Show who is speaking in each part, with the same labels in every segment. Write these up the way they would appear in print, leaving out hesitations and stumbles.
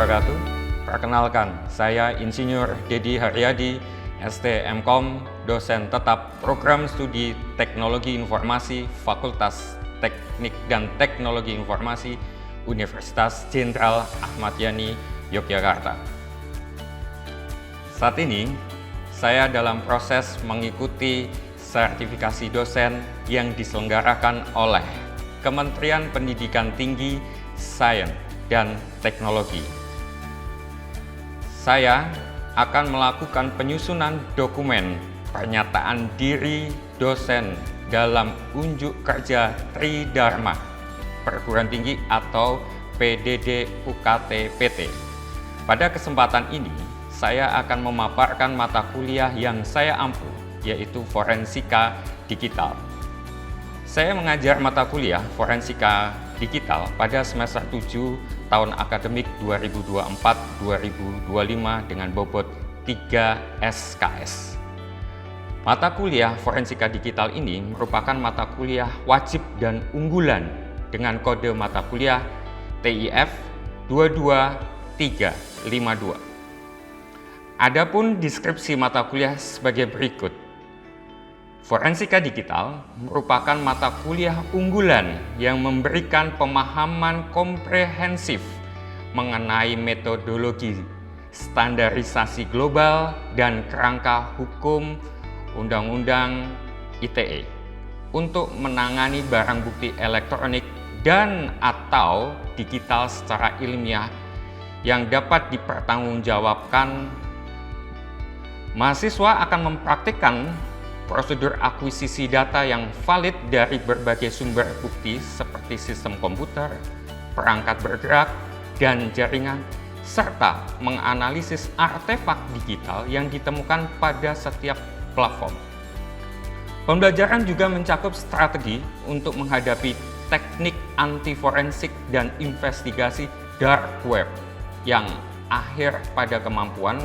Speaker 1: wabarakatuh. Perkenalkan, saya Insinyur Dedi Haryadi, STMkom, dosen tetap Program Studi Teknologi Informasi Fakultas Teknik dan Teknologi Informasi Universitas Jenderal Ahmad Yani, Yogyakarta. Saat ini, saya dalam proses mengikuti sertifikasi dosen yang diselenggarakan oleh Kementerian Pendidikan Tinggi, Sains, dan Teknologi. Saya akan melakukan penyusunan dokumen pernyataan diri dosen dalam unjuk kerja Tridharma Perguruan Tinggi atau PDD UKT PT. Pada kesempatan ini, saya akan memaparkan mata kuliah yang saya ampu, yaitu Forensika Digital. Saya mengajar mata kuliah Forensika Digital pada semester 7 tahun akademik 2024-2025 dengan bobot 3 SKS. Mata kuliah Forensika Digital ini merupakan mata kuliah wajib dan unggulan dengan kode mata kuliah TIF 22352. Adapun deskripsi mata kuliah sebagai berikut. Forensika Digital merupakan mata kuliah unggulan yang memberikan pemahaman komprehensif mengenai metodologi standarisasi global dan kerangka hukum Undang-Undang ITE untuk menangani barang bukti elektronik dan atau digital secara ilmiah yang dapat dipertanggungjawabkan. Mahasiswa akan mempraktikkan prosedur akuisisi data yang valid dari berbagai sumber bukti seperti sistem komputer, perangkat bergerak, dan jaringan, serta menganalisis artefak digital yang ditemukan pada setiap platform. Pembelajaran juga mencakup strategi untuk menghadapi teknik anti-forensik dan investigasi dark web yang akhir pada kemampuan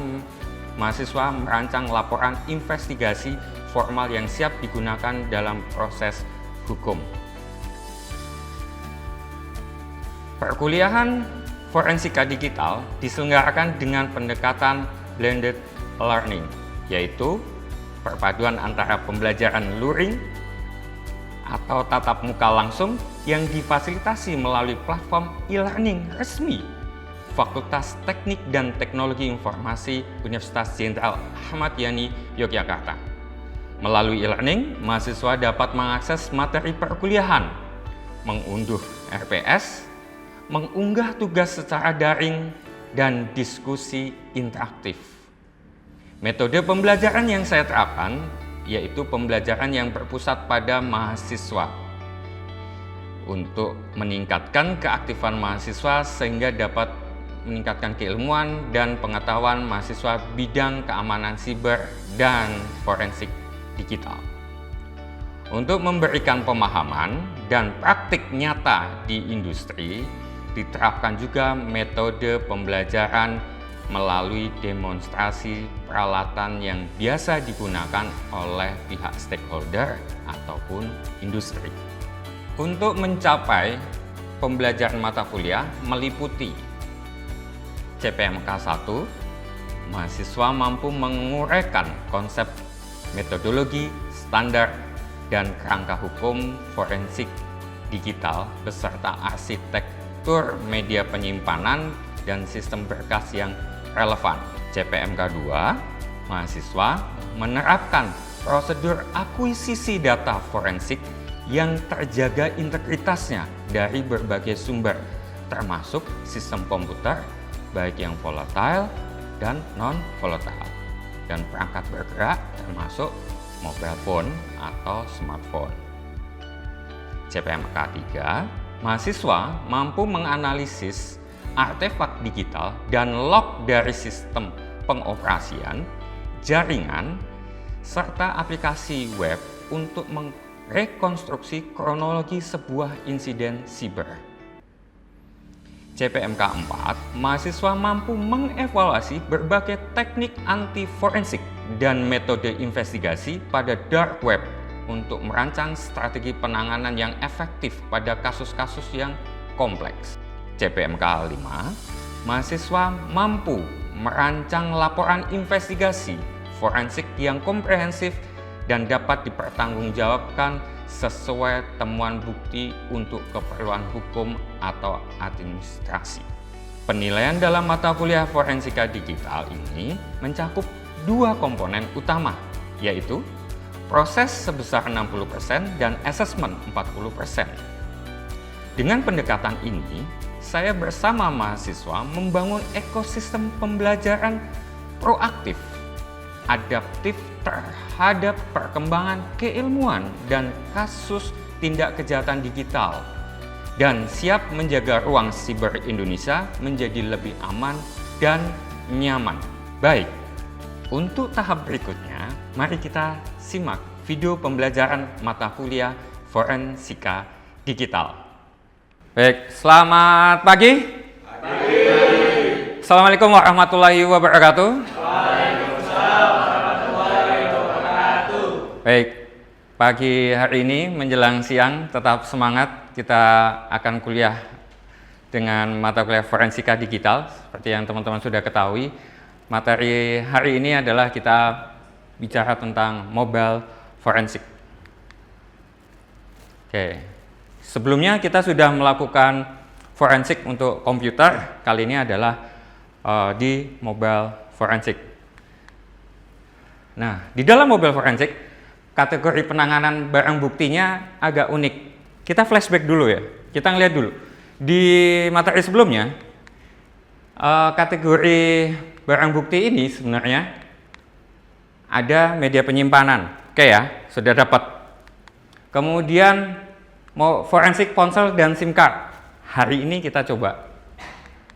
Speaker 1: mahasiswa merancang laporan investigasi formal yang siap digunakan dalam proses hukum. Perkuliahan Forensika Digital diselenggarakan dengan pendekatan blended learning, yaitu perpaduan antara pembelajaran luring atau tatap muka langsung yang difasilitasi melalui platform e-learning resmi Fakultas Teknik dan Teknologi Informasi Universitas Jenderal Ahmad Yani, Yogyakarta. Melalui e-learning, mahasiswa dapat mengakses materi perkuliahan, mengunduh RPS, mengunggah tugas secara daring, dan diskusi interaktif. Metode pembelajaran yang saya terapkan yaitu pembelajaran yang berpusat pada mahasiswa untuk meningkatkan keaktifan mahasiswa sehingga dapat meningkatkan keilmuan dan pengetahuan mahasiswa bidang keamanan siber dan forensik digital. Untuk memberikan pemahaman dan praktik nyata di industri, diterapkan juga metode pembelajaran melalui demonstrasi peralatan yang biasa digunakan oleh pihak stakeholder ataupun industri. Untuk mencapai pembelajaran mata kuliah meliputi CPMK 1, mahasiswa mampu menguraikan konsep metodologi, standar, dan kerangka hukum forensik digital beserta arsitektur media penyimpanan dan sistem berkas yang relevan. CPMK 2, mahasiswa menerapkan prosedur akuisisi data forensik yang terjaga integritasnya dari berbagai sumber, termasuk sistem komputer, baik yang volatile dan non-volatile, dan perangkat bergerak termasuk mobile phone atau smartphone. CPMK 3, mahasiswa mampu menganalisis artefak digital dan log dari sistem pengoperasian, jaringan, serta aplikasi web untuk merekonstruksi kronologi sebuah insiden siber. CPMK 4, mahasiswa mampu mengevaluasi berbagai teknik anti-forensik dan metode investigasi pada dark web untuk merancang strategi penanganan yang efektif pada kasus-kasus yang kompleks. CPMK 5, mahasiswa mampu merancang laporan investigasi forensik yang komprehensif dan dapat dipertanggungjawabkan sesuai temuan bukti untuk keperluan hukum atau administrasi. Penilaian dalam mata kuliah Forensika Digital ini mencakup dua komponen utama, yaitu proses sebesar 60% dan asesmen 40%. Dengan pendekatan ini, saya bersama mahasiswa membangun ekosistem pembelajaran proaktif, adaptif terhadap perkembangan keilmuan dan kasus tindak kejahatan digital, dan siap menjaga ruang siber Indonesia menjadi lebih aman dan nyaman. Baik, untuk tahap berikutnya, mari kita simak video pembelajaran mata kuliah Forensika Digital. Baik, selamat pagi. Assalamualaikum warahmatullahi wabarakatuh. Baik, pagi hari ini menjelang siang tetap semangat, kita akan kuliah dengan mata kuliah Forensika Digital. Seperti yang teman-teman sudah ketahui, materi hari ini adalah kita bicara tentang mobile forensik. Oke, sebelumnya kita sudah melakukan forensik untuk komputer, kali ini adalah di mobile forensik. Nah, di dalam mobile forensik, kategori penanganan barang buktinya agak unik. Kita flashback dulu ya, kita ngeliat dulu. Di materi sebelumnya, kategori barang bukti ini sebenarnya ada media penyimpanan. Oke ya, sudah dapat. Kemudian mau forensik ponsel dan SIM card. Hari ini kita coba.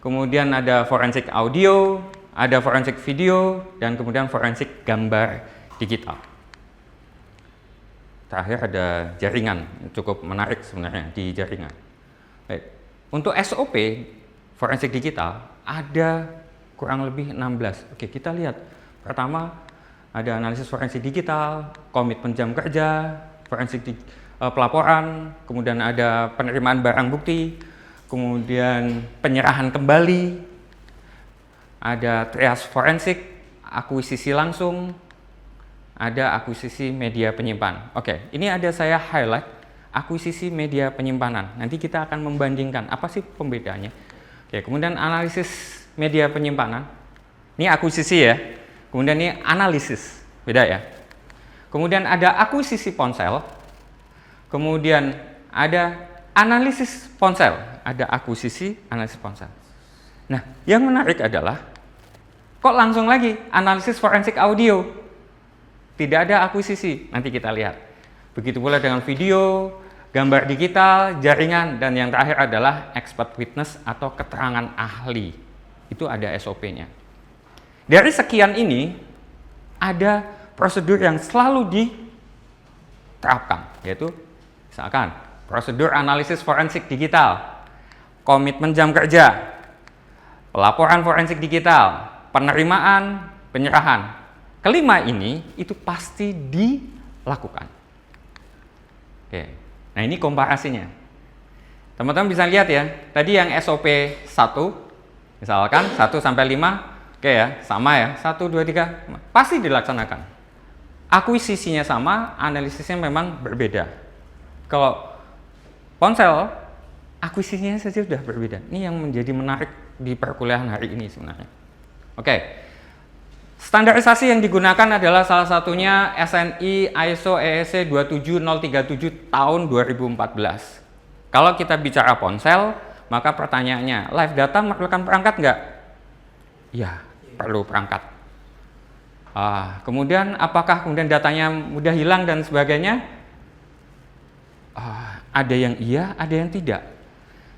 Speaker 1: Kemudian ada forensik audio, ada forensik video, dan kemudian forensik gambar digital. Terakhir ada jaringan, cukup menarik sebenarnya di jaringan. Baik. Untuk SOP forensik digital ada kurang lebih 16. Oke, kita lihat. Pertama ada analisis forensik digital, komitmen jam kerja, forensik pelaporan, kemudian ada penerimaan barang bukti, kemudian penyerahan kembali, ada trias forensik, akuisisi langsung, ada akuisisi media penyimpan. Oke, ini ada saya highlight akuisisi media penyimpanan. Nanti kita akan membandingkan apa sih pembedaannya. Oke, kemudian analisis media penyimpanan. Ini akuisisi ya. Kemudian ini analisis, beda ya. Kemudian ada akuisisi ponsel. Kemudian ada analisis ponsel, ada akuisisi analisis ponsel. Nah, yang menarik adalah kok langsung lagi analisis forensik audio. Tidak ada akuisisi, nanti kita lihat. Begitu pula dengan video, gambar digital, jaringan, dan yang terakhir adalah expert witness atau keterangan ahli. Itu ada SOP-nya. Dari sekian ini, ada prosedur yang selalu diterapkan, yaitu misalkan prosedur analisis forensik digital, komitmen jam kerja, pelaporan forensik digital, penerimaan, penyerahan. Kelima ini itu pasti dilakukan. Oke. Nah, ini komparasinya. Teman-teman bisa lihat ya, tadi yang SOP 1, misalkan 1 sampai 5, oke ya, sama ya, 1, 2, 3, pasti dilaksanakan. Akuisisinya sama, analisisnya memang berbeda. Kalau ponsel, akuisisinya saja sudah berbeda. Ini yang menjadi menarik di perkuliahan hari ini sebenarnya. Oke. Standarisasi yang digunakan adalah salah satunya SNI ISO EEC 27037 tahun 2014. Kalau kita bicara ponsel, maka pertanyaannya, live data memerlukan perangkat nggak? Ya, perlu perangkat. Kemudian apakah kemudian datanya mudah hilang dan sebagainya? Ada yang iya, ada yang tidak.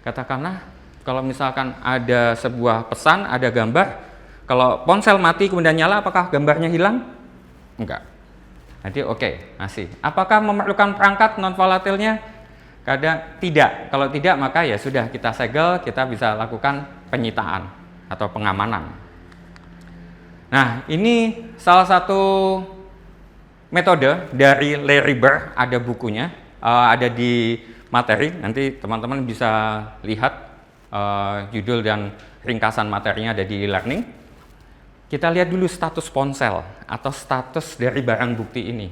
Speaker 1: Katakanlah kalau misalkan ada sebuah pesan, ada gambar, kalau ponsel mati kemudian nyala, apakah gambarnya hilang? Enggak. Nanti oke, masih. Apakah memerlukan perangkat non volatilnya? Kadang tidak. Kalau tidak, maka ya sudah kita segel, kita bisa lakukan penyitaan atau pengamanan. Nah, ini salah satu metode dari Larry Burr, ada bukunya, ada di materi, nanti teman-teman bisa lihat. judul dan ringkasan materinya ada di e-learning. Kita lihat dulu status ponsel atau status dari barang bukti ini.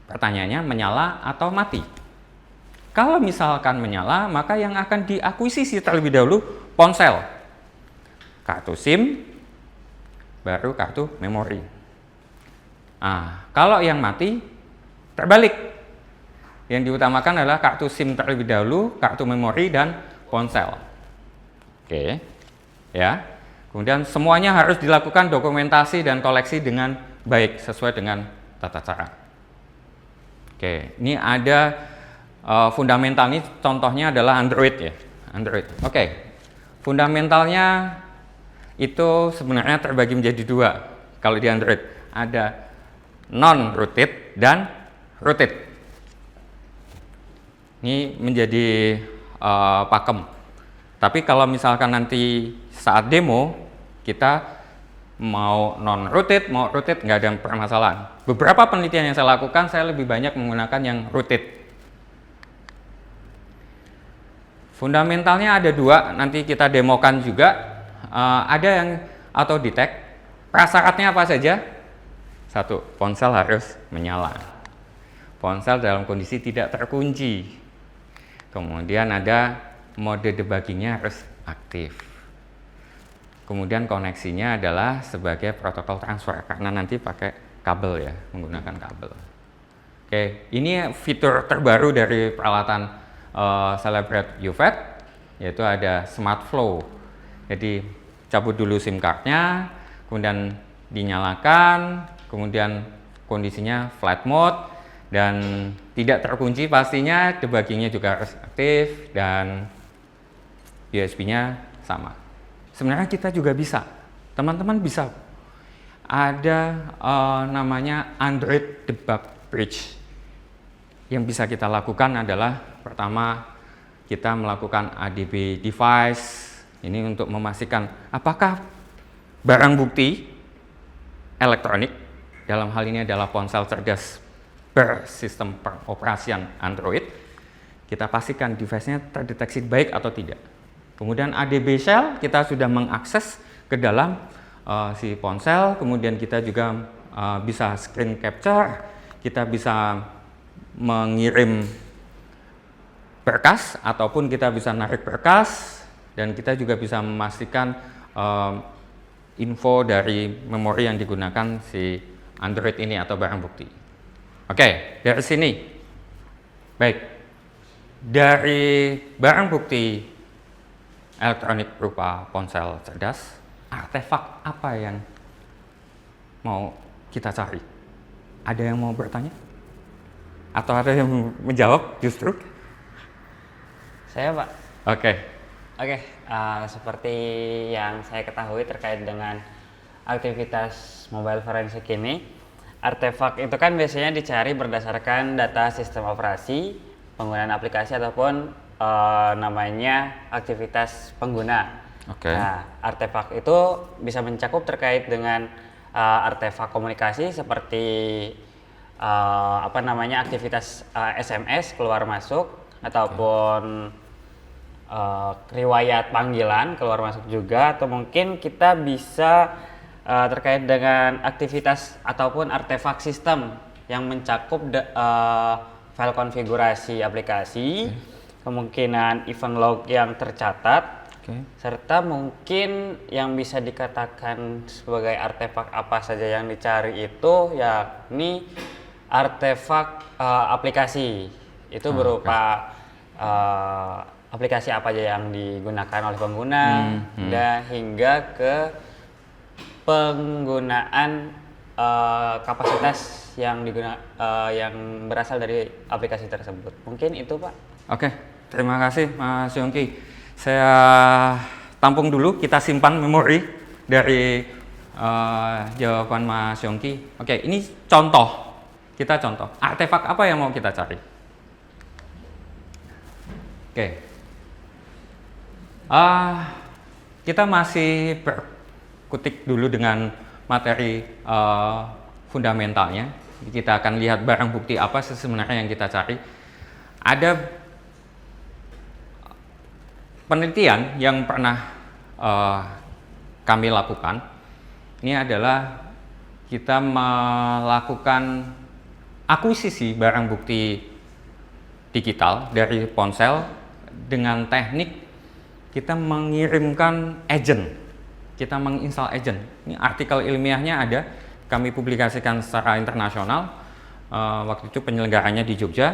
Speaker 1: Pertanyaannya, menyala atau mati? Kalau misalkan menyala, maka yang akan diakuisisi terlebih dahulu ponsel, kartu SIM, baru kartu memori. Kalau yang mati, terbalik. Yang diutamakan adalah kartu SIM terlebih dahulu, kartu memori, dan ponsel. Oke, ya. Kemudian semuanya harus dilakukan dokumentasi dan koleksi dengan baik, sesuai dengan tata cara. Oke, ini ada fundamental, ini contohnya adalah Android ya. Android. Oke, fundamentalnya itu sebenarnya terbagi menjadi dua. Kalau di Android ada non-rooted dan rooted. Ini menjadi pakem. Tapi kalau misalkan nanti saat demo kita mau non-rooted, mau rooted, nggak ada permasalahan. Beberapa penelitian yang saya lakukan, saya lebih banyak menggunakan yang rooted. Fundamentalnya ada dua, nanti kita demokan juga. Ada yang auto detect. Prasyaratnya apa saja? Satu, ponsel harus menyala. Ponsel dalam kondisi tidak terkunci. Kemudian ada mode debuggingnya harus aktif. Kemudian koneksinya adalah sebagai protokol transfer, karena nanti pakai kabel ya, menggunakan kabel. Oke, ini fitur terbaru dari peralatan Celebrate UVET, yaitu ada Smart Flow. Jadi cabut dulu SIM cardnya, kemudian dinyalakan, kemudian kondisinya flight mode dan tidak terkunci pastinya, debuggingnya juga harus aktif dan USB-nya sama. Sebenarnya kita juga bisa, teman-teman bisa. Ada namanya Android Debug Bridge. Yang bisa kita lakukan adalah pertama kita melakukan ADB device ini untuk memastikan apakah barang bukti elektronik, dalam hal ini adalah ponsel cerdas bersistem peroperasian Android, kita pastikan device-nya terdeteksi baik atau tidak. Kemudian ADB shell kita sudah mengakses ke dalam si ponsel, kemudian kita juga bisa screen capture, kita bisa mengirim berkas ataupun kita bisa narik berkas, dan kita juga bisa memastikan info dari memori yang digunakan si Android ini atau barang bukti. Oke, dari sini. Baik. Dari barang bukti elektronik berupa ponsel cerdas, artefak apa yang mau kita cari? Ada yang mau bertanya? Atau ada yang menjawab justru?
Speaker 2: Saya, Pak.
Speaker 1: Oke.
Speaker 2: Seperti yang saya ketahui terkait dengan aktivitas mobile forensik ini, artefak itu kan biasanya dicari berdasarkan data sistem operasi, penggunaan aplikasi ataupun namanya aktivitas pengguna. Nah, artefak itu bisa mencakup terkait dengan artefak komunikasi seperti aktivitas SMS keluar masuk ataupun riwayat panggilan keluar masuk juga, atau mungkin kita bisa terkait dengan aktivitas ataupun artefak sistem yang mencakup file konfigurasi aplikasi, kemungkinan event log yang tercatat, serta mungkin yang bisa dikatakan sebagai artefak apa saja yang dicari itu yakni artefak aplikasi. Itu berupa aplikasi apa aja yang digunakan oleh pengguna dan hingga ke penggunaan kapasitas yang yang berasal dari aplikasi tersebut. Mungkin itu, Pak.
Speaker 1: Oke, terima kasih Mas Yongki. Saya tampung dulu, kita simpan memori dari jawaban Mas Yongki. Oke, ini contoh. Kita contoh. Artefak apa yang mau kita cari? Oke. Kita masih berkutik dulu dengan materi fundamentalnya. Kita akan lihat barang bukti apa sebenarnya yang kita cari. Ada penelitian yang pernah kami lakukan ini adalah kita melakukan akuisisi barang bukti digital dari ponsel dengan teknik kita mengirimkan agent, kita menginstal agent. Ini artikel ilmiahnya ada, kami publikasikan secara internasional. Waktu itu penyelenggaranya di Jogja,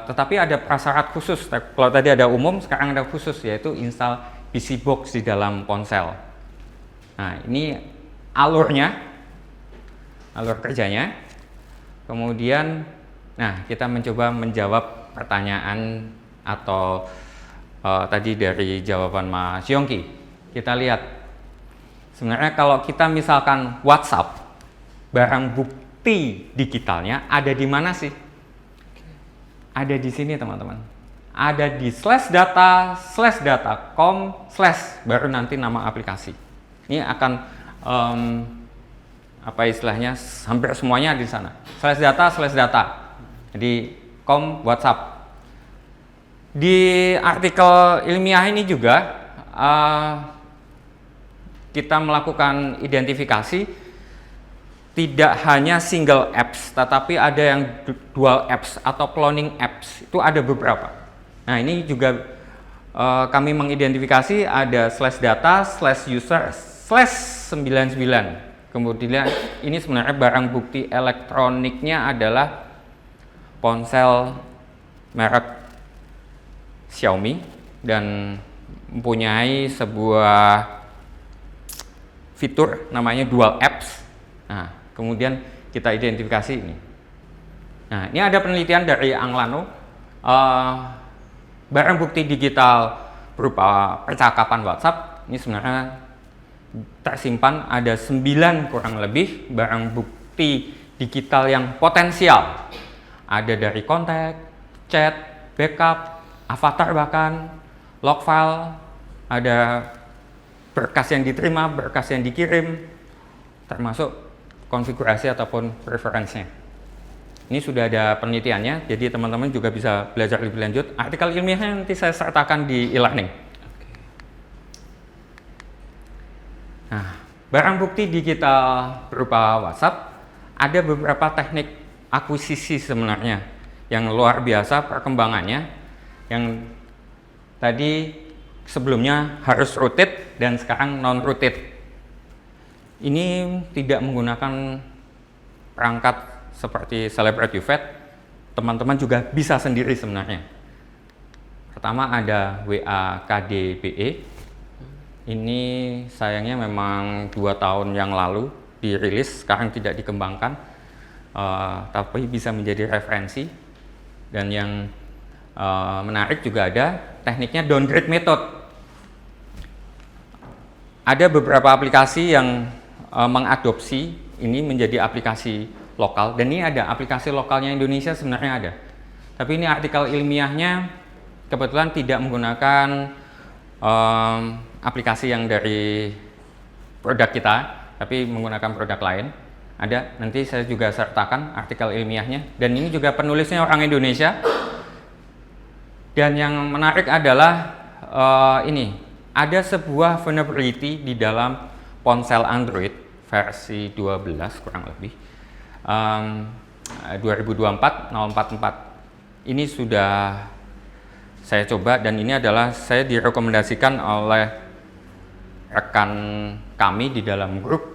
Speaker 1: tetapi ada prasyarat khusus. Kalau tadi ada umum, sekarang ada khusus, yaitu install PC box di dalam ponsel. Nah, ini alur kerjanya. Kemudian, nah, kita mencoba menjawab pertanyaan atau tadi dari jawaban Mas Yongki. Kita lihat, sebenarnya kalau kita misalkan WhatsApp, barang bukti digitalnya ada di mana sih? Ada di sini teman-teman. Ada di /data/com/ baru nanti nama aplikasi. Ini akan apa istilahnya, hampir semuanya di sana. /data/data. Jadi WhatsApp. Di artikel ilmiah ini juga kita melakukan identifikasi tidak hanya single apps, tetapi ada yang dual apps atau cloning apps. Itu ada beberapa. Nah, ini juga kami mengidentifikasi ada /data/user/99. Kemudian ini sebenarnya barang bukti elektroniknya adalah ponsel merek Xiaomi dan mempunyai sebuah fitur namanya dual apps. Nah, kemudian kita identifikasi ini. Nah, ini ada penelitian dari Anglano. Barang bukti digital berupa percakapan WhatsApp ini sebenarnya tersimpan ada 9 kurang lebih barang bukti digital yang potensial. Ada dari kontak, chat, backup, avatar, bahkan log file, ada berkas yang diterima, berkas yang dikirim, termasuk konfigurasi ataupun preferensinya. Ini sudah ada penelitiannya, jadi teman-teman juga bisa belajar lebih lanjut. Artikel ilmiahnya nanti saya sertakan di e-learning. Nah, barang bukti digital berupa WhatsApp, ada beberapa teknik akuisisi sebenarnya yang luar biasa perkembangannya. Yang tadi sebelumnya harus rooted dan sekarang non rooted. Ini tidak menggunakan perangkat seperti Celebrate UVET. Teman-teman juga bisa sendiri sebenarnya. Pertama ada WA KDBE. Ini sayangnya memang 2 tahun yang lalu dirilis, sekarang tidak dikembangkan, tapi bisa menjadi referensi. Dan yang menarik juga ada tekniknya downgrade method. Ada beberapa aplikasi yang mengadopsi ini menjadi aplikasi lokal, dan ini ada aplikasi lokalnya Indonesia sebenarnya ada. Tapi ini artikel ilmiahnya kebetulan tidak menggunakan aplikasi yang dari produk kita, tapi menggunakan produk lain. Ada, nanti saya juga sertakan artikel ilmiahnya, dan ini juga penulisnya orang Indonesia. Dan yang menarik adalah ini, ada sebuah vulnerability di dalam ponsel Android versi 12 kurang lebih 2024-044. Ini sudah saya coba, dan ini adalah saya direkomendasikan oleh rekan kami di dalam grup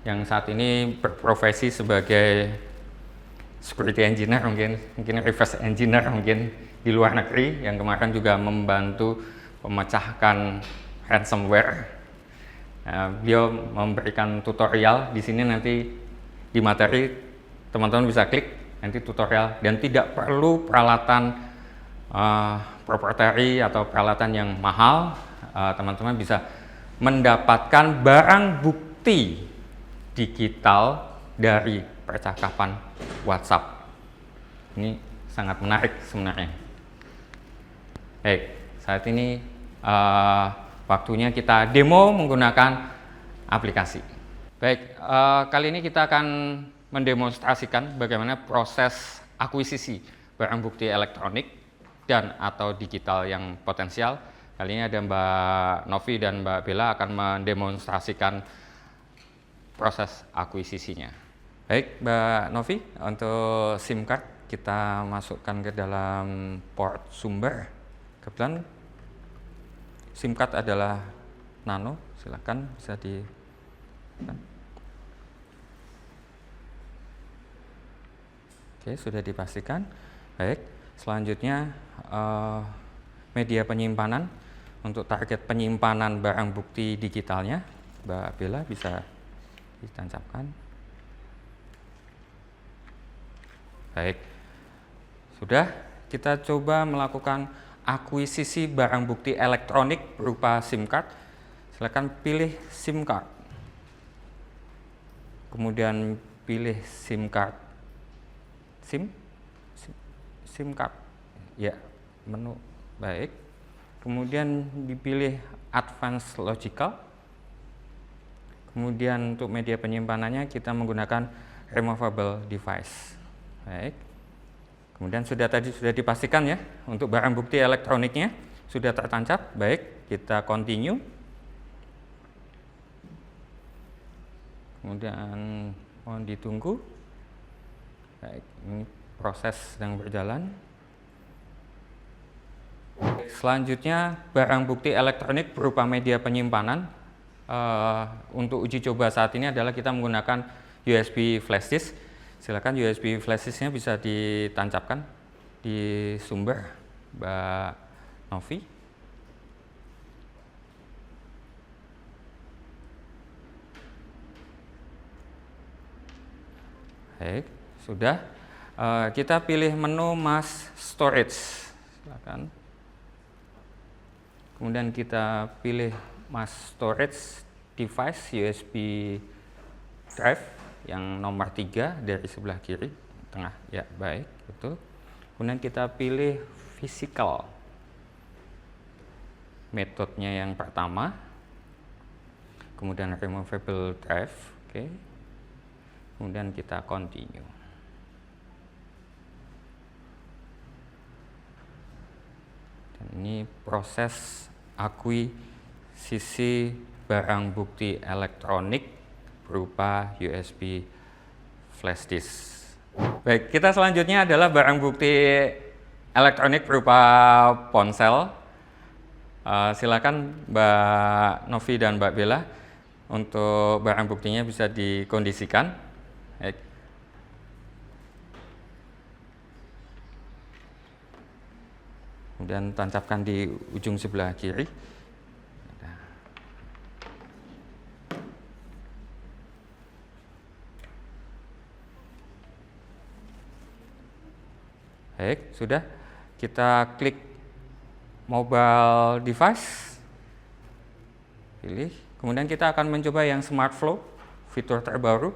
Speaker 1: yang saat ini berprofesi sebagai security engineer, mungkin reverse engineer mungkin di luar negeri, yang kemarin juga membantu memecahkan ransomware. Beliau memberikan tutorial di sini, nanti di materi teman-teman bisa klik nanti tutorial, dan tidak perlu peralatan proprietary atau peralatan yang mahal. Teman-teman bisa mendapatkan barang bukti digital dari percakapan WhatsApp. Ini sangat menarik sebenarnya. Baik, saat ini waktunya kita demo menggunakan aplikasi. Baik, kali ini kita akan mendemonstrasikan bagaimana proses akuisisi barang bukti elektronik. dan atau digital yang potensial. Kali ini ada Mbak Novi dan Mbak Bella akan mendemonstrasikan proses akuisisinya. Baik, Mbak Novi, untuk SIM card kita masukkan ke dalam port sumber. Kebetulan SIM card adalah nano, silakan bisa di. Oke, sudah dipastikan. Baik, selanjutnya media penyimpanan. Untuk target penyimpanan barang bukti digitalnya, Mbak Bella bisa ditancapkan. Baik, sudah. Kita coba melakukan akuisisi barang bukti elektronik berupa SIM card. Silakan pilih SIM card, kemudian pilih SIM card, SIM card, ya, menu. Baik, kemudian dipilih Advanced Logical. Kemudian untuk media penyimpanannya kita menggunakan removable device. Baik, kemudian sudah dipastikan ya, untuk barang bukti elektroniknya sudah tertancap. Baik, kita continue. Kemudian mohon ditunggu. Baik, ini proses sedang berjalan. Selanjutnya barang bukti elektronik berupa media penyimpanan. Untuk uji coba saat ini adalah kita menggunakan USB flash disk. Silakan USB flash disknya bisa ditancapkan di sumber, Mbak Novi. Baik, sudah. Kita pilih menu mass storage, silakan. Kemudian kita pilih mass storage device USB drive yang nomor 3 dari sebelah kiri tengah. Ya, baik, betul. Kemudian kita pilih physical, metodenya yang pertama. Kemudian removable drive, oke. Kemudian kita continue. Dan ini proses akuisisi barang bukti elektronik berupa USB flash disk. Baik, kita selanjutnya adalah barang bukti elektronik berupa ponsel. Silakan Mbak Novi dan Mbak Bella untuk barang buktinya bisa dikondisikan. Baik. Kemudian tancapkan di ujung sebelah kiri. Baik, sudah. Kita klik mobile device. Pilih. Kemudian kita akan mencoba yang Smart Flow, fitur terbaru.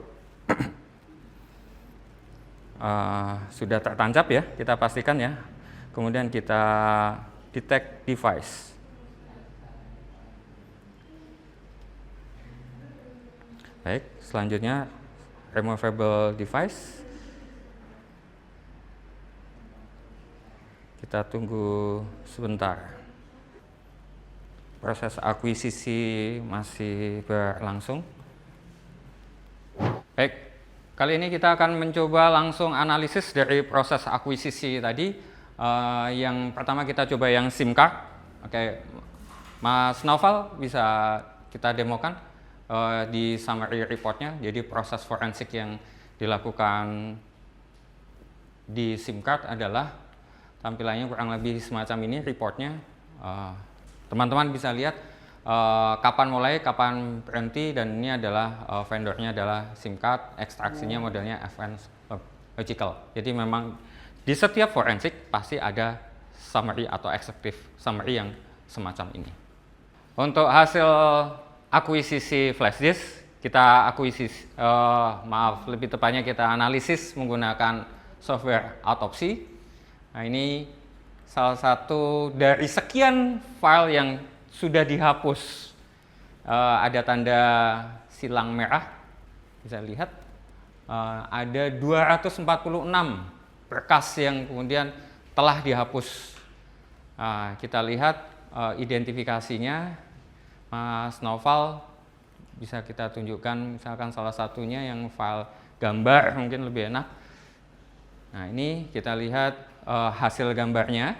Speaker 1: Sudah tertancap ya, kita pastikan ya. Kemudian kita detect device. Baik, selanjutnya removable device. Kita tunggu sebentar. Proses akuisisi masih berlangsung. Baik, kali ini kita akan mencoba langsung analisis dari proses akuisisi tadi. Yang pertama kita coba yang SIM card. Oke, Mas Noval bisa kita demokan di summary reportnya. Jadi proses forensik yang dilakukan di SIM card adalah tampilannya kurang lebih semacam ini reportnya. Teman-teman bisa lihat kapan mulai, kapan berhenti, dan ini adalah vendornya adalah SIM card, ekstraksinya modelnya Advanced Logical. Jadi memang di setiap forensik pasti ada summary atau executive summary yang semacam ini. Untuk hasil akuisisi flash disk, kita lebih tepatnya kita analisis menggunakan software autopsy. Nah, ini salah satu dari sekian file yang sudah dihapus. Ada tanda silang merah, bisa lihat. Ada 246 berkas yang kemudian telah dihapus Kita lihat identifikasinya, Mas Noval bisa kita tunjukkan misalkan salah satunya yang file gambar mungkin lebih enak. Nah ini kita lihat hasil gambarnya,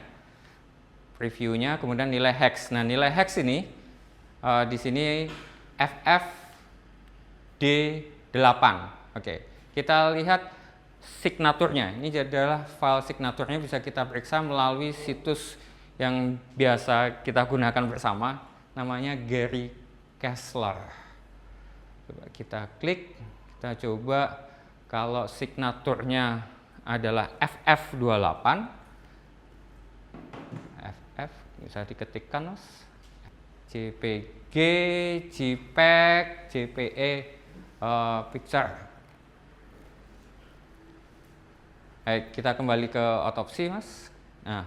Speaker 1: previewnya, kemudian nilai hex. Nah nilai hex ini di sini FFD8. Oke, kita lihat signaturnya. Ini adalah file signaturnya, bisa kita periksa melalui situs yang biasa kita gunakan bersama, namanya Gary Kessler. Coba kita klik, kita coba kalau signaturnya adalah FF28. FF bisa diketikkan, Mas. JPG, JPEG, JPE, picture. Baik, kita kembali ke otopsi, Mas. Nah,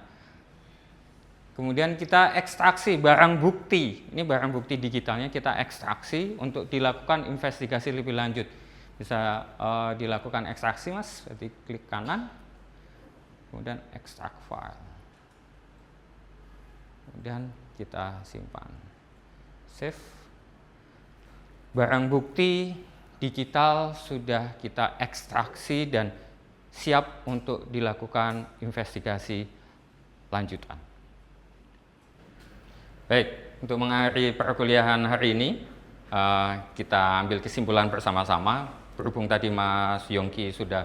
Speaker 1: kemudian kita ekstraksi barang bukti. Ini barang bukti digitalnya kita ekstraksi untuk dilakukan investigasi lebih lanjut. Bisa dilakukan ekstraksi, Mas. Jadi klik kanan, kemudian extract file. Kemudian kita simpan. Save. Barang bukti digital sudah kita ekstraksi dan siap untuk dilakukan investigasi lanjutan. Baik, untuk mengakhiri perkuliahan hari ini, kita ambil kesimpulan bersama-sama. Berhubung tadi Mas Yongki sudah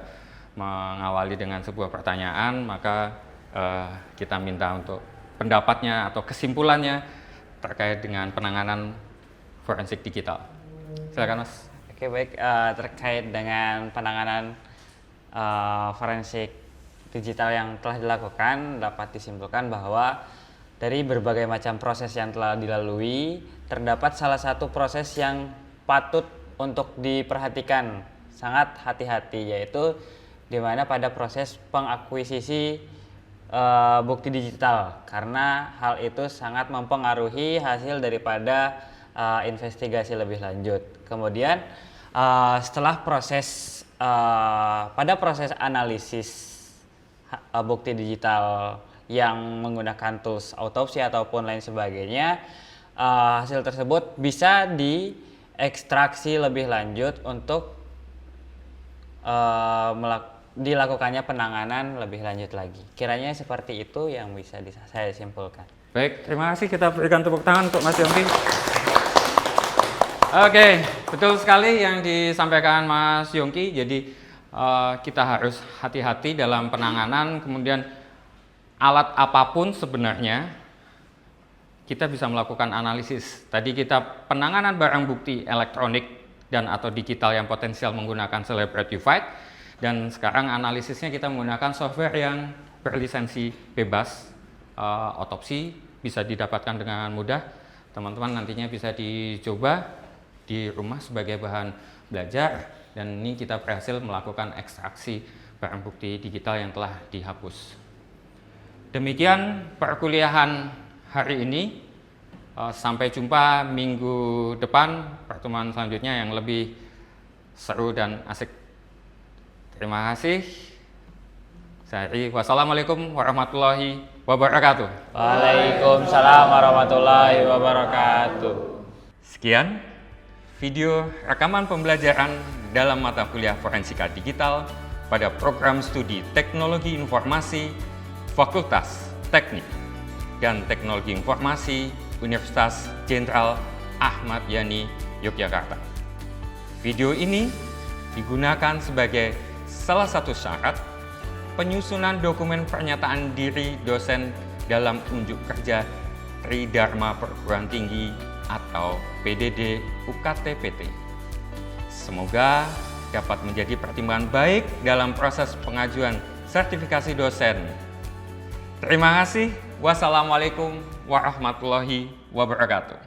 Speaker 1: mengawali dengan sebuah pertanyaan, maka kita minta untuk pendapatnya atau kesimpulannya terkait dengan penanganan forensik digital. Silakan, Mas.
Speaker 2: Oke, baik, terkait dengan penanganan forensik digital yang telah dilakukan, dapat disimpulkan bahwa dari berbagai macam proses yang telah dilalui, terdapat salah satu proses yang patut untuk diperhatikan sangat hati-hati, yaitu di mana pada proses pengakuisisi bukti digital, karena hal itu sangat mempengaruhi hasil daripada investigasi lebih lanjut. Kemudian setelah proses pada proses analisis bukti digital yang menggunakan tools autopsi ataupun lain sebagainya, hasil tersebut bisa diekstraksi lebih lanjut untuk dilakukannya penanganan lebih lanjut lagi. Kiranya seperti itu yang bisa saya simpulkan.
Speaker 1: Baik, terima kasih. Kita berikan tepuk tangan untuk Mas Yongki. Oke, betul sekali yang disampaikan Mas Yongki. Jadi kita harus hati-hati dalam penanganan. Kemudian alat apapun sebenarnya kita bisa melakukan analisis. Tadi kita penanganan barang bukti elektronik dan atau digital yang potensial menggunakan Cellebrite, dan sekarang analisisnya kita menggunakan software yang berlisensi bebas. Otopsi bisa didapatkan dengan mudah. Teman-teman nantinya bisa dicoba di rumah sebagai bahan belajar, dan ini kita berhasil melakukan ekstraksi barang bukti digital yang telah dihapus. Demikian perkuliahan hari ini. Sampai jumpa minggu depan, pertemuan selanjutnya yang lebih seru dan asik. Terima kasih. Wassalamualaikum warahmatullahi wabarakatuh.
Speaker 2: Waalaikumsalam warahmatullahi wabarakatuh.
Speaker 1: Sekian video rekaman pembelajaran dalam mata kuliah Forensika Digital pada program studi Teknologi Informasi Fakultas Teknik dan Teknologi Informasi Universitas Jenderal Ahmad Yani, Yogyakarta. Video ini digunakan sebagai salah satu syarat penyusunan dokumen pernyataan diri dosen dalam unjuk kerja Tridharma Perguruan Tinggi atau PDD UKT-PT. Semoga dapat menjadi pertimbangan baik dalam proses pengajuan sertifikasi dosen. Terima kasih. Wassalamualaikum warahmatullahi wabarakatuh.